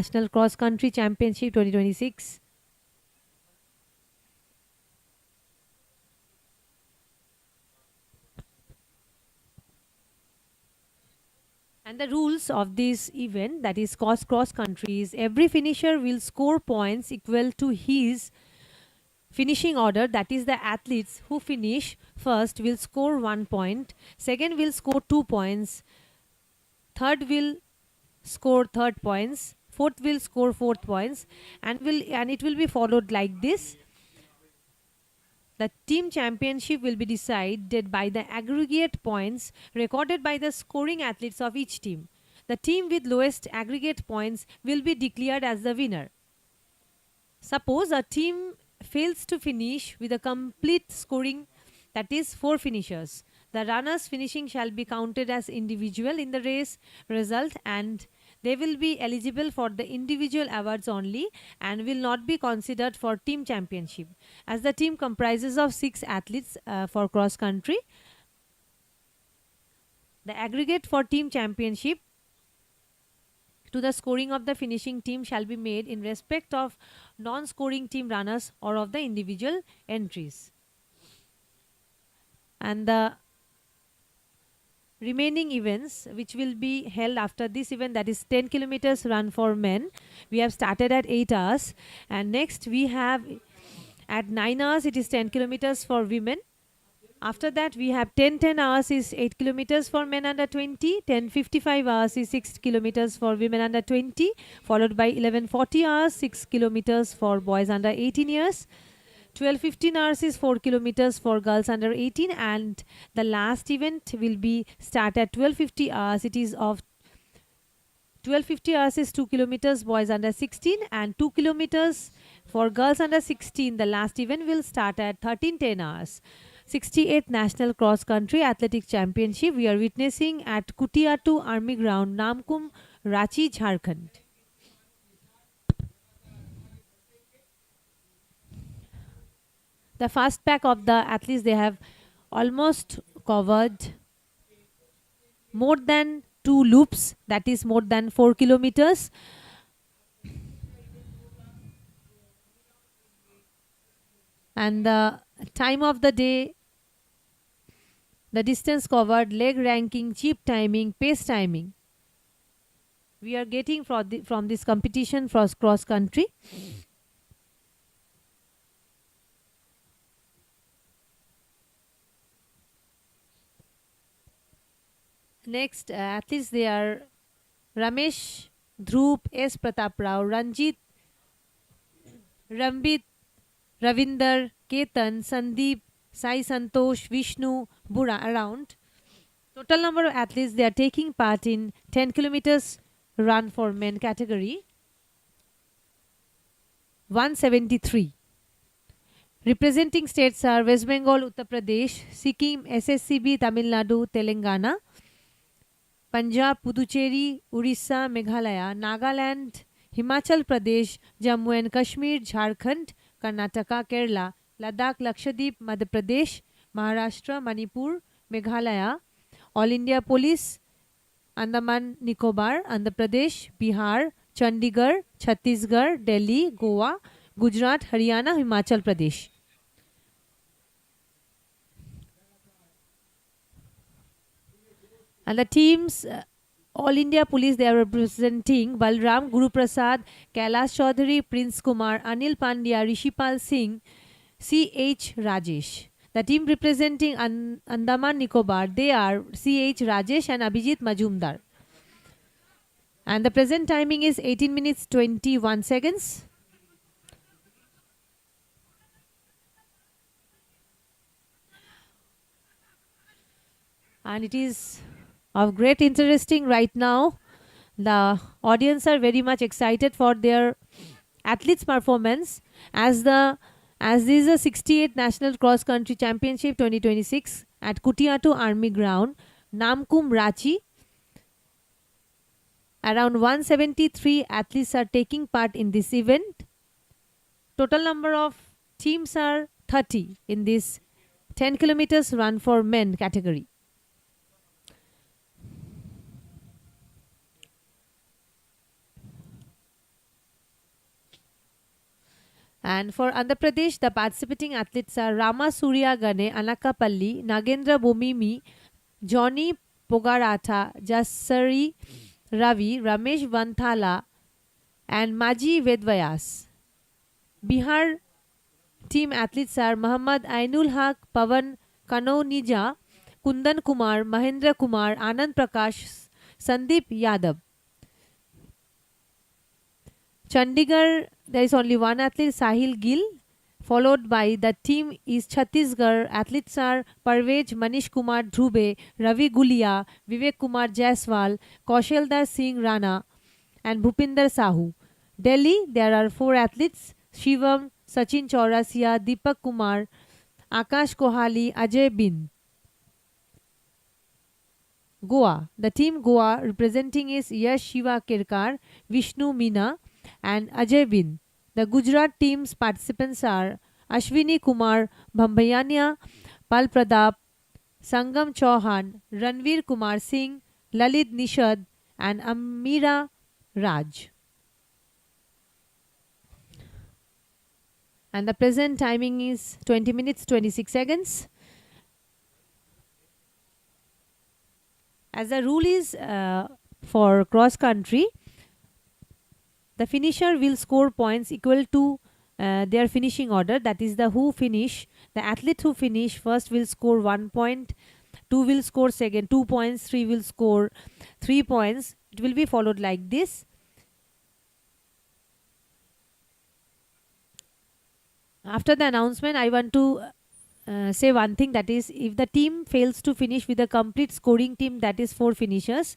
National Cross Country Championship 2026. And the rules of this event, that is cross country, is every finisher will score points equal to his finishing order. That is, the athletes who finish first will score 1 point, second will score 2 points, third will score third points, fourth will score fourth points, and it will be followed like this. The team championship will be decided by the aggregate points recorded by the scoring athletes of each team. The team with lowest aggregate points will be declared as the winner. Suppose a team fails to finish with a complete scoring, that is 4 finishers. The runners finishing shall be counted as individual in the race result, and they will be eligible for the individual awards only and will not be considered for team championship. As the team comprises of 6 athletes for cross country, the aggregate for team championship to the scoring of the finishing team shall be made in respect of non-scoring team runners or of the individual entries. And the remaining events which will be held after this event, that is 10 kilometers run for men, we have started at 8 hours, and next we have at 9 hours it is 10 kilometers for women. After that we have 10 hours is 8 kilometers for men under 20, 10:55 hours is 6 kilometers for women under 20, followed by 11:40 hours 6 kilometers for boys under 18 years. 12:15 hours is 4 kilometers for girls under 18, and the last event will be start at 12:50 hours. It is of 12:50 hours is 2 kilometers boys under 16 and 2 kilometers for girls under 16. The last event will start at 13:10 hours. 68th National Cross Country Athletic Championship we are witnessing at Kutiatu Army Ground, Namkum, Ranchi, Jharkhand. The first pack of the athletes, they have almost covered more than 2 loops, that is more than 4 kilometers. And the time of the day, the distance covered, leg ranking, chip timing, pace timing, we are getting from this competition for cross country. Next athletes, they are Ramesh, Dhruv, S. Pratap Rao, Ranjit, Rambit, Ravinder, Ketan, Sandeep, Sai Santosh, Vishnu, Bura around. Total number of athletes, they are taking part in 10 kilometers run for men category, 173. Representing states are West Bengal, Uttar Pradesh, Sikkim, SSCB, Tamil Nadu, Telangana, Punjab, Puducherry, Orissa, Meghalaya, Nagaland, Himachal Pradesh, Jammu and Kashmir, Jharkhand, Karnataka, Kerala, Ladakh, Lakshadweep, Madhya Pradesh, Maharashtra, Manipur, Meghalaya, All India Police, Andaman Nicobar, Andhra Pradesh, Bihar, Chandigarh, Chhattisgarh, Delhi, Goa, Gujarat, Haryana, Himachal Pradesh. And the teams, All India Police, they are representing Balram, Guru Prasad, Kailash Chaudhary, Prince Kumar, Anil Pandya, Rishipal Singh, C.H. Rajesh. The team representing Andaman Nicobar, they are C.H. Rajesh and Abhijit Majumdar. And the present timing is 18 minutes 21 seconds. And it is of great interesting right now. The audience are very much excited for their athletes' performance as this is the 68th National Cross Country Championship 2026 at Kutiatu Army Ground, Namkum, Ranchi. Around 173 athletes are taking part in this event. Total number of teams are 30 in this 10 kilometers run for men category. And for Andhra Pradesh, the participating athletes are Rama Surya Gane Anakapalli, Nagendra Bomimi, Johnny Pogaratha, Jasari Ravi, Ramesh Vanthala, and Maji Vedvayas. Bihar team athletes are Muhammad Ainul Haq, Pavan Kanonija, Kundan Kumar, Mahendra Kumar, Anand Prakash, Sandeep Yadav. Chandigarh, there is only one athlete, Sahil Gill, followed by the team is Chhattisgarh. Athletes are Parvez Manish Kumar Dhrube, Ravi Gulia, Vivek Kumar Jaiswal, Kausheldar Singh Rana, and Bhupinder Sahu. Delhi, there are 4 athletes, Shivam, Sachin Chaurasia, Deepak Kumar, Akash Kohali, Ajay Bin. Goa, the team Goa representing is Yash Shiva Kirkar, Vishnu Meena, and Ajay Bin. The Gujarat team's participants are Ashwini Kumar Bhambayania, Pal Pradap, Sangam Chauhan, Ranveer Kumar Singh, Lalit Nishad, and Amira Raj. And the present timing is 20 minutes 26 seconds. As the rule is for cross country, the finisher will score points equal to their finishing order. That is the who finish. The athlete who finish first will score 1 point, 2 will score second 2 points, 3 will score 3 points. It will be followed like this. After the announcement, I want to say one thing, that is, if the team fails to finish with a complete scoring team, that is 4 finishers,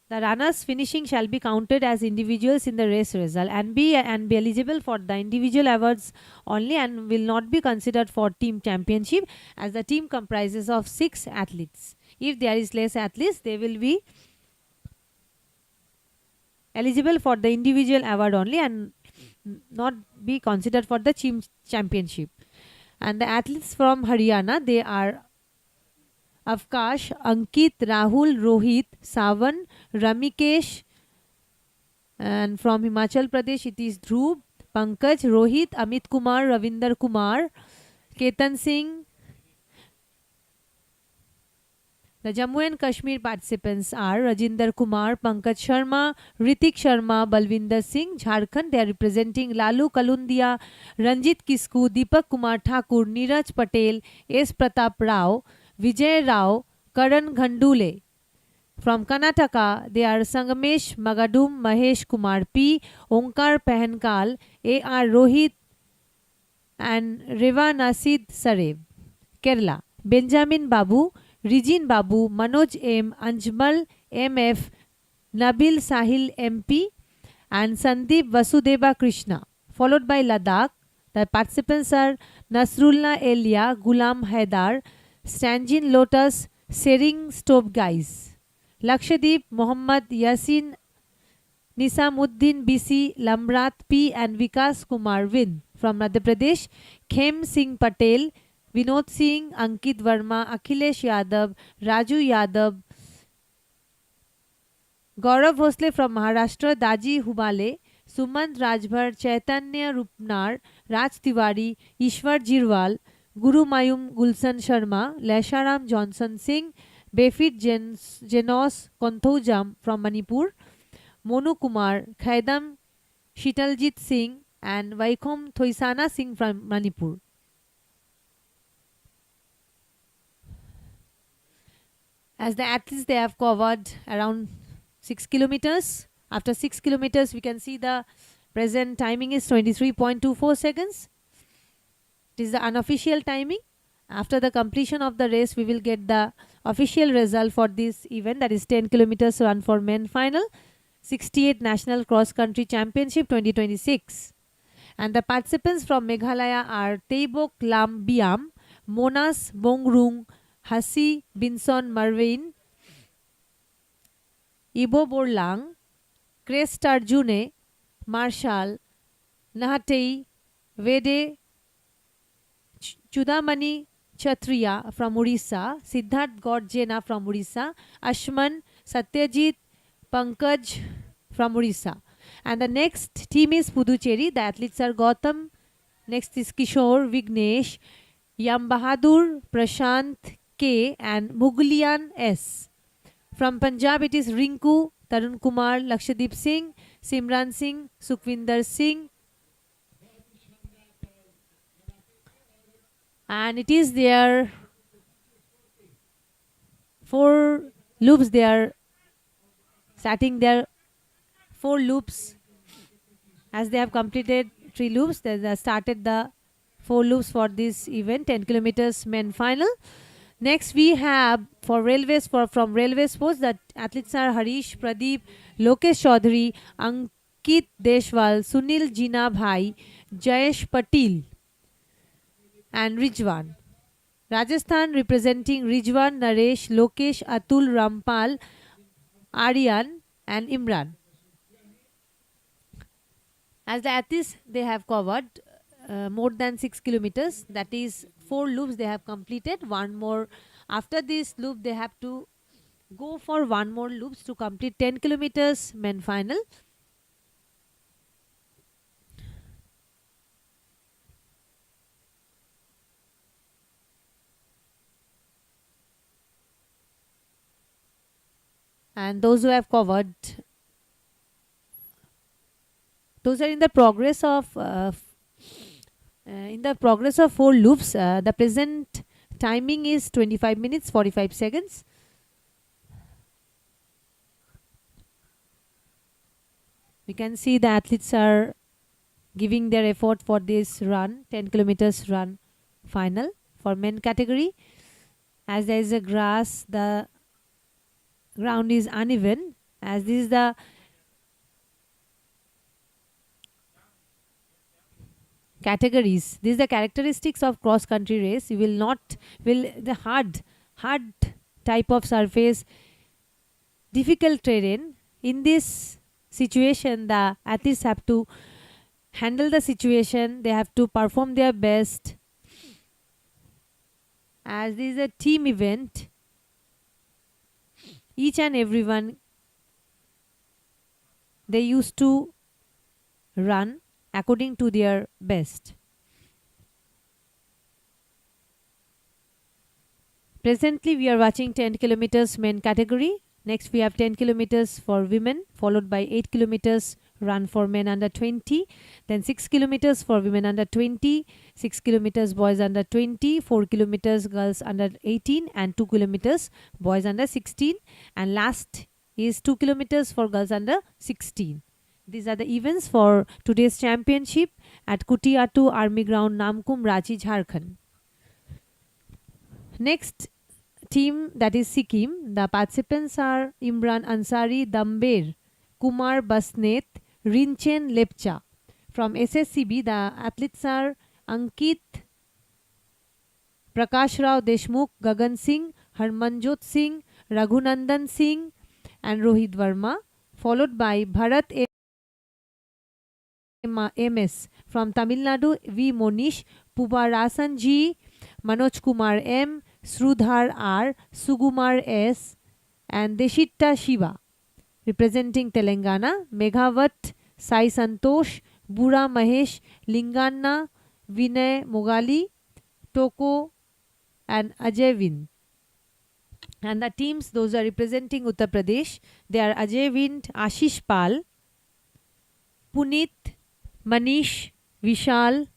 the runners finishing shall be counted as individuals in the race result and be eligible for the individual awards only and will not be considered for team championship, as the team comprises of 6 athletes. If there is less athletes, they will be eligible for the individual award only and not be considered for the team championship. And the athletes from Haryana, they are Avkash, Ankit, Rahul, Rohit, Savan, Ramikesh, and from Himachal Pradesh it is Dhruv, Pankaj, Rohit, Amit Kumar, Ravinder Kumar, Ketan Singh. The Jammu and Kashmir participants are Rajinder Kumar, Pankaj Sharma, Ritik Sharma, Balvinder Singh. Jharkhand, they are representing Lalu Kalundia, Ranjit Kisku, Deepak Kumar Thakur, Neeraj Patel, S. Pratap Rao, Vijay Rao, Karan Ghandule. From Karnataka, they are Sangamesh Magadum, Mahesh Kumar P, Onkar Pahankal, A.R. Rohit, and Reva Nasid Sarev. Kerala, Benjamin Babu, Rijin Babu, Manoj M, Anjmal MF, Nabil Sahil MP, and Sandeep Vasudeva Krishna. Followed by Ladakh, the participants are Nasrullah Elia, Gulam Haidar, Stanjin Lotus, Sering Stove Guys. Lakshadweep, Mohammad Yasin, Nisamuddin BC, Lamrat P, and Vikas Kumar Win. From Madhya Pradesh, Khem Singh Patel, Vinod Singh, Ankit Verma, Akhilesh Yadav, Raju Yadav. Gaurav Bhosle from Maharashtra, Daji Humale, Sumant Rajbhar, Chaitanya Rupnar, Raj Tiwari, Ishwar Jirwal, Guru Mayum Gulsan Sharma, Lesharam Johnson Singh, Befit Jenos Konthoujam from Manipur, Monu Kumar, Khaidam Shitaljit Singh, and Vaikom Thoisana Singh from Manipur. As the athletes, they have covered around 6 kilometers. After 6 kilometers, we can see the present timing is 23.24 seconds. It is the unofficial timing. After the completion of the race, we will get the official result for this event, that is 10 kilometers run for men final, 68 National Cross Country Championship 2026. And the participants from Meghalaya are Teibok Lam Biam, Monas Bongrung, Hasi Binson Marvin, Ibo Borlang, Crest Arjune, Marshall, Nahatei, Vede Chudamani Kshatriya from Orissa, Siddharth Gorjena from Orissa, Ashman, Satyajit, Pankaj from Orissa. And the next team is Puducherry. The athletes are Gautam. Next is Kishore, Vignesh, Yam Bahadur, Prashant K, and Mughlian S. From Punjab, it is Rinku, Tarun Kumar, Lakshadip Singh, Simran Singh, Sukhvinder Singh. And it is their 4 loops. They are starting their 4 loops. As they have completed 3 loops, they started the 4 loops for this event, 10 kilometers men final. Next we have for railways, from railway sports, that athletes are Harish, Pradeep, Lokesh Chaudhary, Ankit Deshwal, Sunil Jina Bhai, Jayesh Patil and Rijwan. Rajasthan representing Rijwan, Naresh, Lokesh, Atul, Rampal, Aryan and Imran. As the athletes, they have covered more than 6 kilometers, that is 4 loops they have completed. One more after this loop, they have to go for 1 more loops to complete 10 kilometers men final. And those who have covered, those are in the progress of 4 loops. The present timing is 25 minutes 45 seconds. We can see the athletes are giving their effort for this run, 10 kilometers run final for men category. As there is a grass, the ground is uneven, as this is the categories. These are the characteristics of cross country race. You will the hard type of surface, difficult terrain. In this situation, the athletes have to handle the situation. They have to perform their best. As this is a team event, each and everyone, they used to run according to their best. Presently, we are watching 10 kilometers men category. Next, we have 10 kilometers for women, followed by 8 kilometers run for men under 20. Then 6 kilometers for women under 20, 6 kilometers boys under 20, 4 kilometers girls under 18, and 2 kilometers boys under 16. And last is 2 kilometers for girls under 16. These are the events for today's championship at Kutiatu Army Ground, Namkum, Ranchi, Jharkhand. Next team, that is Sikkim. The participants are Imran Ansari, Damber, Kumar Basnet, Rinchen Lepcha. From SSCB, the athletes are Ankit, Prakash Rao Deshmukh, Gagan Singh, Harmanjot Singh, Raghunandan Singh and Rohit Verma, followed by Bharat MS. From Tamil Nadu, V. Monish, Pubarasan G, Manoj Kumar M, Srudhar R, Sugumar S and Deshitta Shiva. Representing Telangana, Meghavat, Sai Santosh, Bura Mahesh, Linganna, Vinay Mogali, Toko and Ajay Vind. And the teams, those are representing Uttar Pradesh. They are Ajay Vind, Ashish Pal, Punit, Manish, Vishal,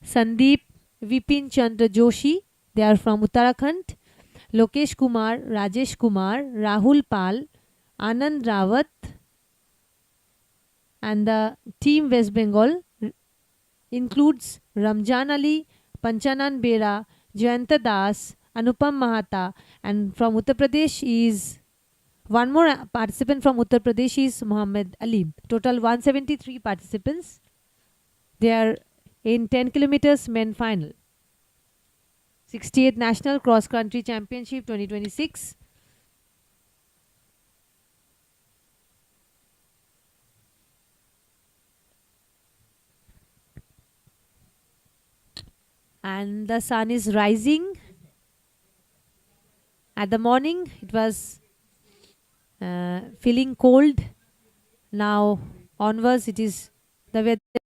Sandeep, Vipin Chandra Joshi. They are from Uttarakhand. Lokesh Kumar, Rajesh Kumar, Rahul Pal, Anand Rawat. And the team West Bengal includes Ramjan Ali, Panchanan Bera, Jayanta Das, Anupam Mahata, and from Uttar Pradesh is one more participant from Uttar Pradesh is Muhammad Ali. Total 173 participants. They are in 10 kilometers men final. 68th National Cross Country Championship 2026. And the sun is rising. At the morning, it was feeling cold. Now onwards it is the weather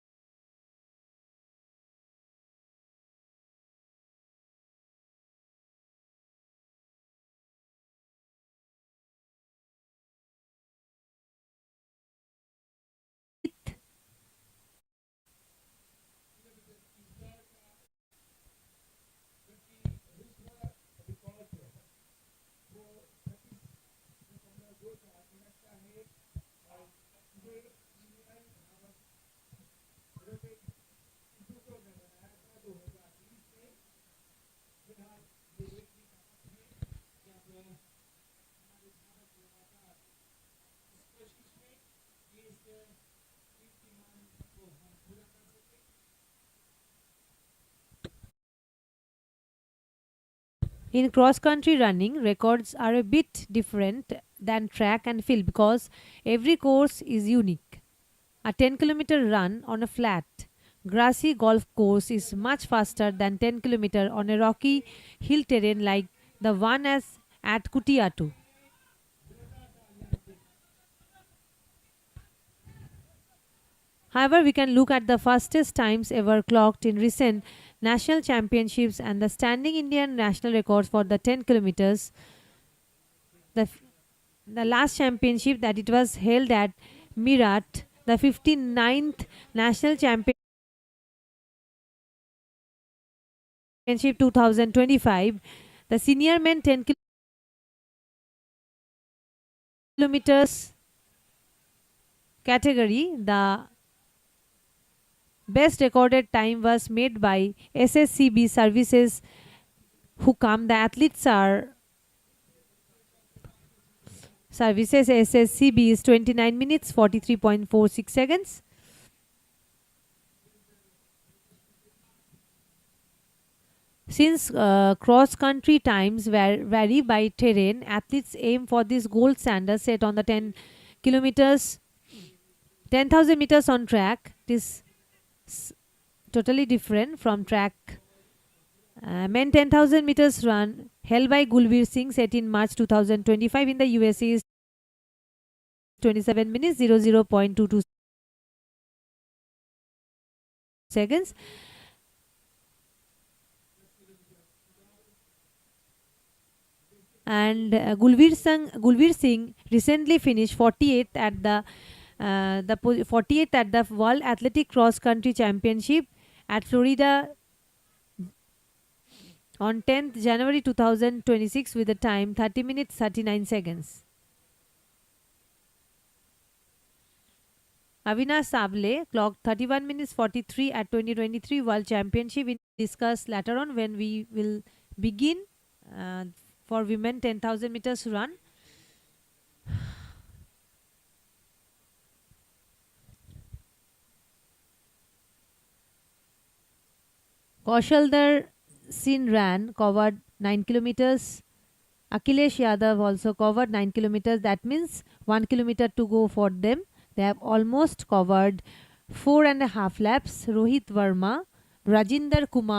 in cross country running. Records are a bit different than track and field because every course is unique. A 10-kilometer run on a flat, grassy golf course is much faster than 10 km on a rocky hill terrain like the one as at Kutiatu. However, we can look at the fastest times ever clocked in recent national championships and the standing Indian national records for the 10 kilometers. The, the last championship that it was held at Mirat, the 59th national championship 2025, the senior men 10 kilometers category, the best recorded time was made by SSCB services who come. The athletes are services SSCB is 29 minutes 43.46 seconds. Since cross country times vary by terrain, athletes aim for this gold standard set on the 10 kilometers, 10,000 meters on track. It is totally different from track. Men 10,000 meters run held by Gulbir Singh set in March 2025 in the USA is 27 minutes 00.22 seconds. And Gulbir Singh recently finished 48th at the 48th at the World Athletic Cross Country Championship at Florida on 10th January 2026 with the time 30 minutes 39 seconds. Avinash Sable clocked 31 minutes 43 at 2023 World Championship. We discuss later on when we will begin uh, for women 10,000 meters run. Kaushaldar Singh ran, covered 9 kilometers. Akhilesh Yadav also covered 9 kilometers. That means 1 kilometer to go for them. They have almost covered 4.5 laps. Rohit Verma, Rajinder Kumar